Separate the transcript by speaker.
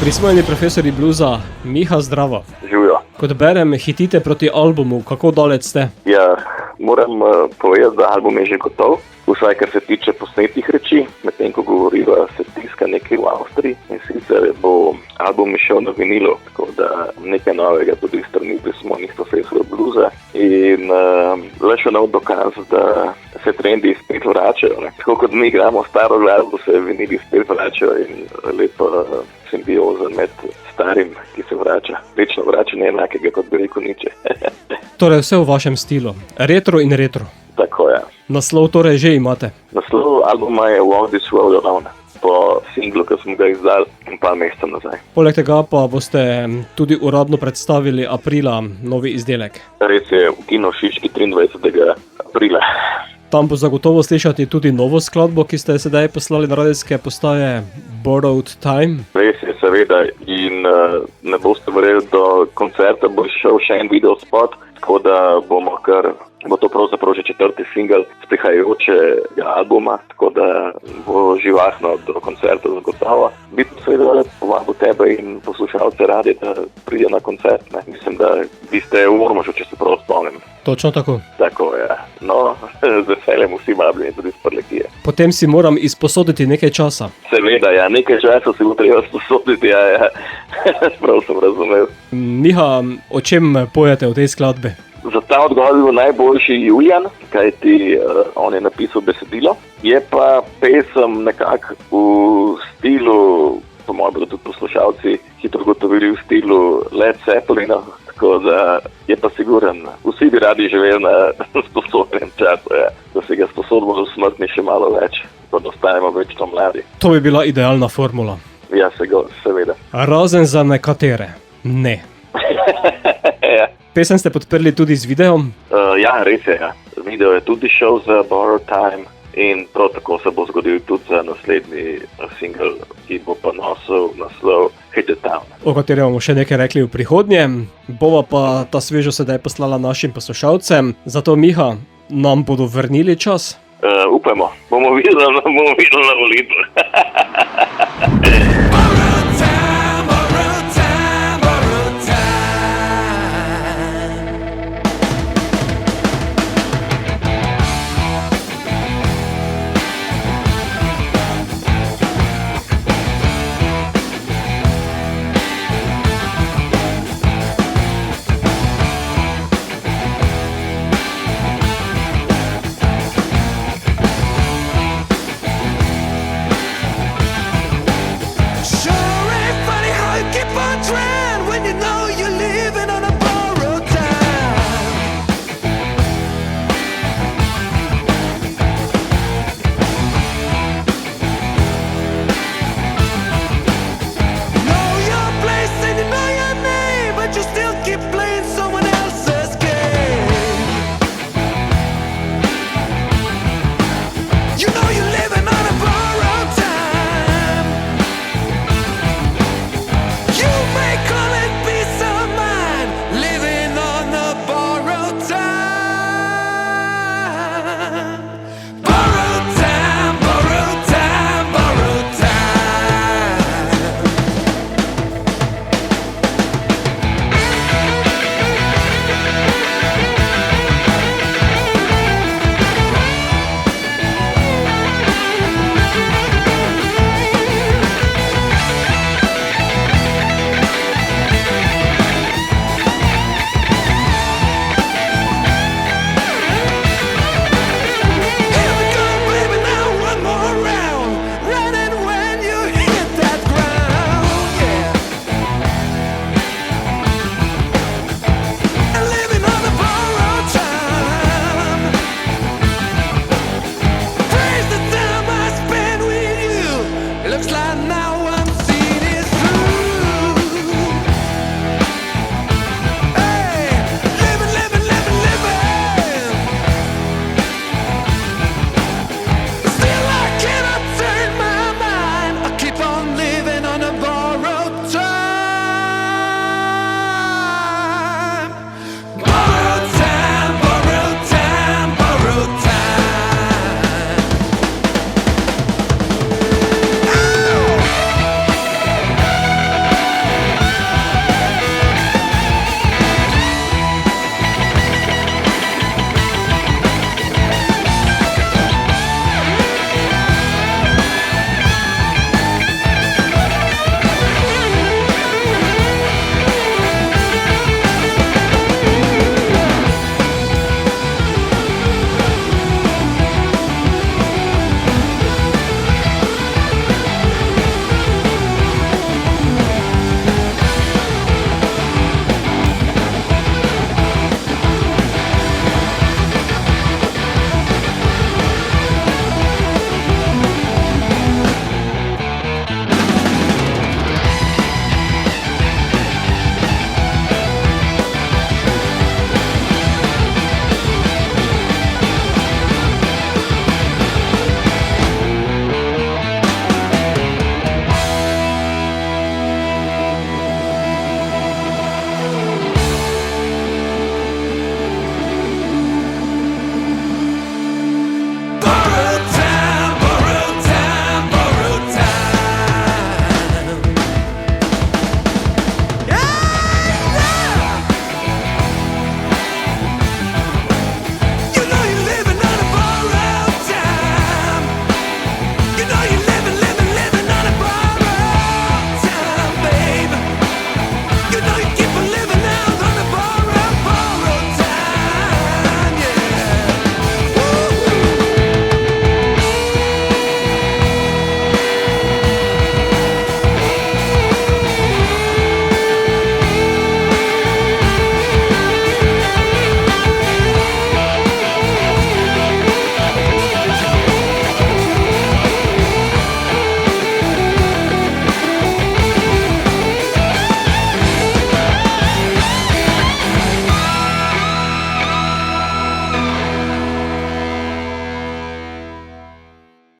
Speaker 1: Prismojeni profesorji bluesa, Miha, zdravo.
Speaker 2: Živijo.
Speaker 1: Kot berem, hitite proti albumu, kako daleč ste?
Speaker 2: Ja, moram povedati, da album je že gotov, vsaj kar se tiče posnetih reči, medtem ko govoriva se tiska nekaj v Avstriji in sicer bo album šel na vinilu, tako da nekaj novega tudi strani prismojnih profesorjev bluesa in le še nov dokaz, da se trendi spet vračajo. Tako kot mi igramo staro glasbo, se vinili spet vračajo in lepa simbioza med starim, ki se vrača. Večno vračanje enakega, kot bi rekel Niče.
Speaker 1: Torej vse v vašem stilu, retro in retro.
Speaker 2: Tako je.
Speaker 1: Naslov torej že imate?
Speaker 2: Naslov albuma je Walk This Road Alone, po singlu, ki smo ga izdali par mesecev nazaj.
Speaker 1: Poleg tega pa boste tudi uradno predstavili aprila novi izdelek.
Speaker 2: Res je, v Kinu Šiški 23. aprila.
Speaker 1: Tam bo zagotovo slišati tudi novo skladbo, ki ste sedaj poslali na radijske postaje Borrowed Time.
Speaker 2: Res je, seveda, in ne boste verjeli, do koncerta bo šel še en videospot, tako da bo to pravzaprav že 4. singel z prihajajočega albuma, tako da bo živahno do koncerta zagotovo. Bi seveda povabil tebe in poslušalce radi, da pride na koncert. Mislim, da vi ste v Ormožu, če se prav spomnim.
Speaker 1: Točno tako.
Speaker 2: Tako je. No, z veseljem vsi vabljeni tudi iz Prlekije.
Speaker 1: Potem si moram izposoditi nekaj časa.
Speaker 2: Seveda, ja, nekaj časa si bo treba izposoditi, ja. Prav sem razumel.
Speaker 1: Miha, o čem pojete v tej skladbi?
Speaker 2: Za ta odgovor je bil najboljši Julijan, kajti on je napisal besedilo. Je pa pesem nekako v stilu, po mojem bodo tudi poslušalci hitro gotovili, v stilu Led Zeppelina, tako da je pa siguren. Vsi bi radi živeli na sposojenem času, ja. Da se ga sposodimo do smrtni še malo več, da ostajamo večno mladi.
Speaker 1: To bi bila idealna formula.
Speaker 2: Ja, seveda.
Speaker 1: Razen za nekatere. Ne.
Speaker 2: Ja.
Speaker 1: Pesem ste podprli tudi z videom?
Speaker 2: Ja, res je, ja. Video je tudi šel za Borrowed Time in prav tako se bo zgodil tudi za naslednji singel, ki bo pa nosil naslov Hit the Town. O
Speaker 1: katerem bomo še nekaj rekli v prihodnje. Bova pa ta svežo sedaj poslala našim poslušalcem. Zato, Miha, nam bodo vrnili čas?
Speaker 2: Upamo. Bomo videli na volitvah. Looks like now